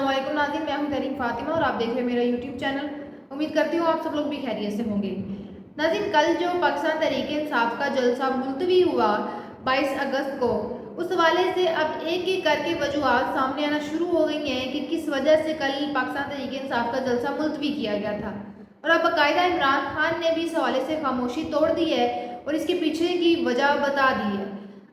अस्सलाम वालेकुम नाज़रीन, मैं हूं तहरीन फातिमा और आप देख रहे हैं मेरा यूट्यूब चैनल। उम्मीद करती हूँ आप सब लोग भी खैरियत से होंगे। नाज़रीन, कल जो पाकिस्तान तहरीक इंसाफ का जलसा मुलतवी हुआ 22 अगस्त को, उस हवाले से अब एक एक करके वजूहात सामने आना शुरू हो गई हैं कि किस वजह से कल पाकिस्तान तहरीक इंसाफ का जलसा मुलतवी किया गया था। और अब बाकायदा इमरान खान ने भी इस हवाले से खामोशी तोड़ दी है और इसके पीछे की वजह बता दी है।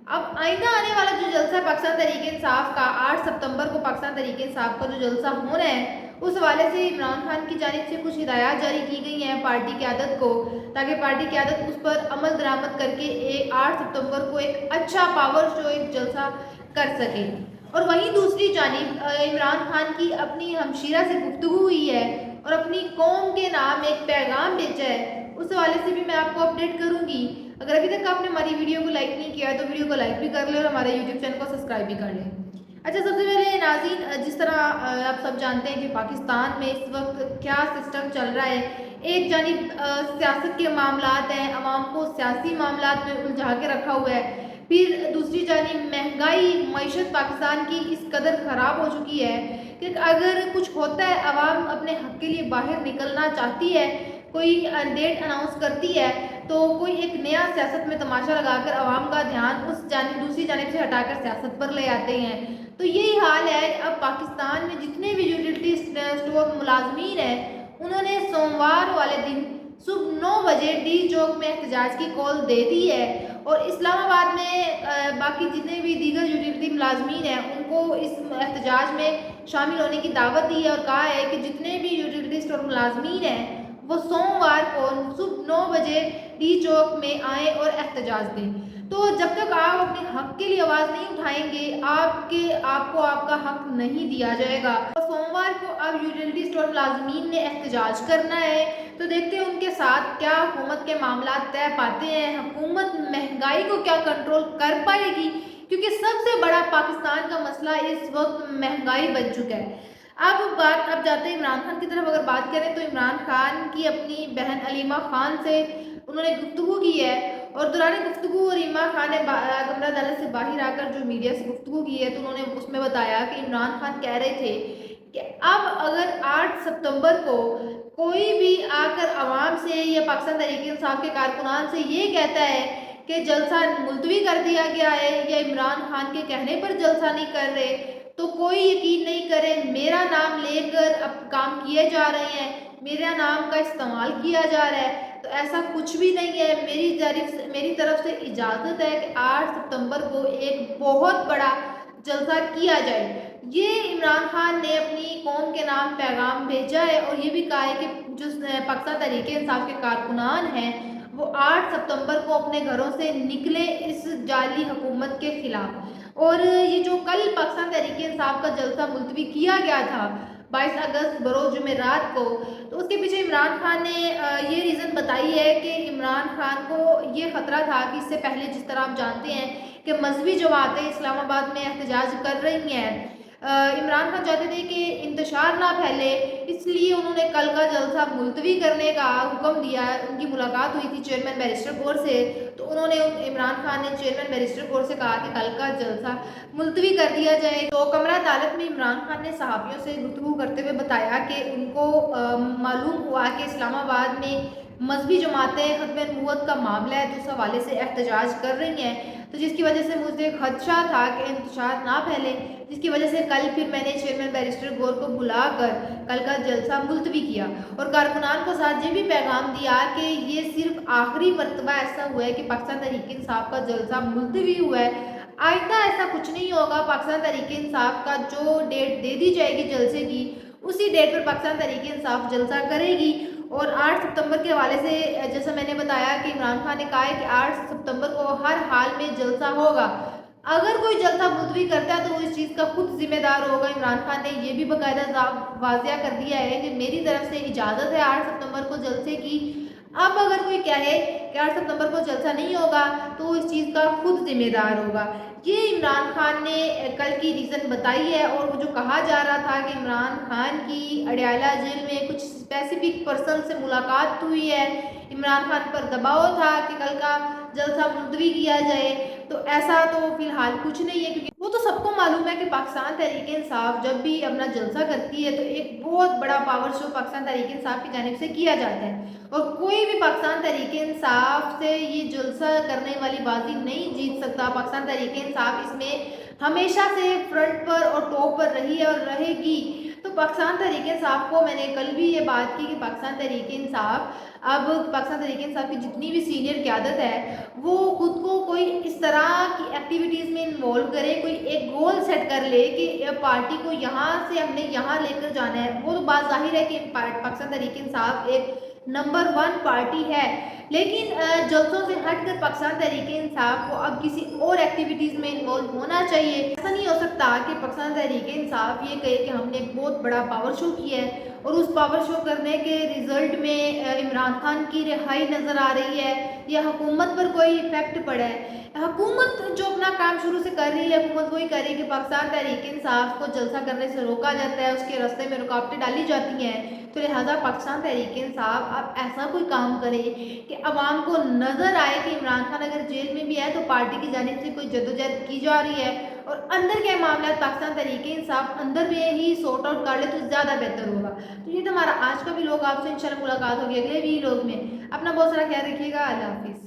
अब आइंदा आने वाला जो जलसा पाकिस्तान तहरीक इंसाफ का 8 सितंबर को पाकिस्तान तहरीक इंसाफ का जो जलसा होना है, उस हवाले से इमरान खान की जानिब से कुछ हिदायत जारी की गई हैं पार्टी क़यादत को, ताकि पार्टी क़यादत उस पर अमल दरामद करके 8 सितंबर को एक अच्छा पावर शो, एक जलसा कर सके। और वहीं दूसरी जानिब इमरान खान की अपनी हमशीरा से गुफ्तगू हुई है और अपनी कौम के नाम एक पैगाम भेजा है, उस हवाले से भी मैं आपको अपडेट करूंगी। अगर अभी तक आपने हमारी वीडियो को लाइक नहीं किया है तो वीडियो को लाइक भी कर लें और हमारे यूट्यूब चैनल को सब्सक्राइब भी कर लें। अच्छा, सबसे पहले नाज़रीन, जिस तरह आप सब जानते हैं कि पाकिस्तान में इस वक्त क्या सिस्टम चल रहा है। एक जानिब सियासत के मामलात हैं, अवाम को सियासी मामलात में उलझा के रखा हुआ है। फिर दूसरी जानिब महंगाई, मईशत पाकिस्तान की इस कदर ख़राब हो चुकी है कि अगर कुछ होता है, अवाम अपने हक़ के लिए बाहर निकलना चाहती है, कोई डेट अनाउंस करती है, तो कोई एक नया सियासत में तमाशा लगाकर अवाम का ध्यान उस जानिब दूसरी जानिब से हटाकर सियासत पर ले आते हैं। तो यही हाल है अब पाकिस्तान में जितने भी यूटिलिटी स्टोर मुलाजमीन हैं, उन्होंने सोमवार वाले दिन सुबह 9 बजे डी चौक में एहतजाज की कॉल दे दी है और इस्लामाबाद में बाकी जितने भी दीगर यूटिलिटी मुलाजमीन हैं उनको इस एहतजाज में शामिल होने की दावत दी है और कहा है कि जितने भी यूटिलिटी स्टोर मुलाजमीन हैं वो सोमवार को सुबह 9 बजे डी चौक में आए और एहतजाज दें। तो जब तक आप अपने हक के लिए आवाज़ नहीं उठाएंगे, आपको आपका हक नहीं दिया जाएगा। तो सोमवार को अब यूटिलिटी स्टोर मुलाजमीन ने एहतजाज करना है, तो देखते हैं उनके साथ क्या हुकूमत के मामला तय पाते हैं, हुकूमत महंगाई को क्या कंट्रोल कर पाएगी, क्योंकि सबसे बड़ा पाकिस्तान का मसला इस वक्त महंगाई बन चुका है। अब जाते हैं इमरान खान की तरफ। अगर बात करें तो इमरान खान की अपनी बहन अलीमा खान से उन्होंने गुफ्तगू की है और दौरान गुफ्तगू अलीमा खान ने कमरा अदालत से बाहर आकर जो मीडिया से गुफ्तगू की है, तो उन्होंने उसमें बताया कि इमरान खान कह रहे थे कि अब अगर 8 सितंबर को कोई भी आकर आवाम से या पाकिस्तान तहरीक इंसाफ के कारकुनान से ये कहता है कि जलसा मुलतवी कर दिया गया है या इमरान खान के कहने पर जलसा नहीं कर रहे, तो कोई यकीन नहीं करे, मेरा नाम लेकर अब काम किए जा रहे हैं, मेरा नाम का इस्तेमाल किया जा रहा है। तो ऐसा कुछ भी नहीं है। मेरी तरफ से इजाज़त है कि 8 सितंबर को एक बहुत बड़ा जलसा किया जाए। ये इमरान खान ने अपनी कौम के नाम पैगाम भेजा है और ये भी कहा है कि जो पाकिस्तान तहरीक इंसाफ के कारकुनान हैं वो 8 सितंबर को अपने घरों से निकले इस जाली हुकूमत के खिलाफ। और ये जो कल पाकिस्तान तहरीक इंसाफ का जलसा मुलतवी किया गया था 22 अगस्त बरोज़ जुमेरात को, तो उसके पीछे इमरान खान ने ये रीज़न बताई है कि इमरान खान को ये ख़तरा था कि इससे पहले जिस तरह आप जानते हैं कि मजहबी जमातें इस्लामाबाद में एहतजाज कर रही हैं, इमरान खान चाहते थे कि इंतशार ना फैले, इसलिए उन्होंने कल का जलसा मुलतवी करने का हुक्म दिया है। उनकी मुलाकात हुई थी चेयरमैन बैरिस्टर कौर से, तो उन्होंने इमरान खान ने चेयरमैन बैरिस्टर कौर से कहा कि कल का जलसा मुलतवी कर दिया जाए। तो कमरा अदालत में इमरान खान ने सहाफ़ियों से गुफ्तगू करते हुए बताया कि उनको मालूम हुआ कि इस्लामाबाद में मजहबी जमातें खत्म नबूवत का मामला है तो उस हवाले से एहतजाज कर रही हैं, तो जिसकी वजह से मुझे खदशा था कि इंतशार ना फैले, जिसकी वजह से कल फिर मैंने चेयरमैन बैरिस्टर गौर को बुलाकर कल का जलसा मुलतवी किया और कारकुनान को साथ ये भी पैगाम दिया कि ये सिर्फ आखिरी मरतबा ऐसा हुआ है कि पाकिस्तान तहरीक इंसाफ का जलसा मुलतवी हुआ है, आइंदा ऐसा कुछ नहीं होगा। पाकिस्तान तहरीक इंसाफ का जो डेट दे दी जाएगी जलसे की, उसी डेट पर पाकिस्तान तहरीक इंसाफ जलसा करेगी। और 8 सितंबर के हवाले से जैसा मैंने बताया कि इमरान खान ने कहा है कि 8 सितंबर को हर हाल में जलसा होगा। अगर कोई जलसा मुलतवी करता है तो वो इस चीज़ का खुद जिम्मेदार होगा। इमरान खान ने ये भी बाकायदा वाज़िया कर दिया है कि मेरी तरफ से इजाज़त है 8 सितंबर को जलसे की। अब अगर कोई कहे कि 8 सितंबर को जलसा नहीं होगा तो इस चीज़ का खुद जिम्मेदार होगा। ये इमरान खान ने कल की रीज़न बताई है। और वो जो कहा जा रहा था कि इमरान खान की अडयाला जेल में कुछ स्पेसिफिक पर्सन से मुलाकात हुई है, इमरान खान पर दबाव था कि कल का जलसा मुलतवी किया जाए, تو ایسا تو فی الحال کچھ نہیں ہے، کیونکہ وہ تو سب کو معلوم ہے کہ پاکستان تحریک انصاف جب بھی اپنا جلسہ کرتی ہے تو ایک بہت بڑا پاور شو پاکستان تحریک انصاف کی جانب سے کیا جاتا ہے، اور کوئی بھی پاکستان تحریک انصاف سے یہ جلسہ کرنے والی بازی نہیں جیت سکتا۔ پاکستان تحریک انصاف اس میں ہمیشہ سے فرنٹ پر اور ٹاپ پر رہی ہے اور رہے گی۔ تو پاکستان تحریک انصاف کو میں نے کل بھی یہ بات کی کہ پاکستان تحریک انصاف اب پاکستان تحریک انصاف کی جتنی بھی سینئر قیادت ہے وہ خود کو کوئی اس طرح کی ایکٹیویٹیز میں انوالو کرے، کوئی ایک گول سیٹ کر لے کہ پارٹی کو یہاں سے ہم نے یہاں لے کر جانا ہے۔ وہ تو بات ظاہر ہے کہ پاکستان تحریک انصاف ایک نمبر 1 پارٹی ہے، لیکن جلسوں سے ہٹ کر پاکستان تحریک انصاف کو اب کسی اور ایکٹیویٹیز میں انوالو ہونا چاہیے۔ ایسا نہیں ہو سکتا کہ پاکستان تحریک انصاف یہ کہے کہ ہم نے ایک بہت بڑا پاور شو کیا ہے اور اس پاور شو کرنے کے رزلٹ میں عمران خان کی رہائی نظر آ رہی ہے یا حکومت پر کوئی ایفیکٹ پڑا ہے۔ حکومت جو اپنا کام شروع سے کر رہی ہے، حکومت وہی کر رہی ہے کہ پاکستان تحریک انصاف کو جلسہ کرنے سے روکا جاتا ہے، اس کے راستے میں رکاوٹیں ڈالی جاتی ہیں، تو لہٰذا پاکستان تحریک انصاف اب ایسا کوئی کام کرے کہ عوام کو نظر آئے کہ عمران خان اگر جیل میں بھی ہے تو پارٹی کی جانب سے کوئی جدوجہد کی جا رہی ہے، اور اندر کے معاملات پاکستان تحریک انصاف اندر میں ہی سورٹ آؤٹ کر لے تو زیادہ بہتر ہوگا۔ تو یہ تو ہمارا آج کا بھی لوگ، آپ سے انشاءاللہ ملاقات ہوگی اگلے بھی لوگ میں۔ اپنا بہت سارا خیال رکھیے گا، اللہ حافظ۔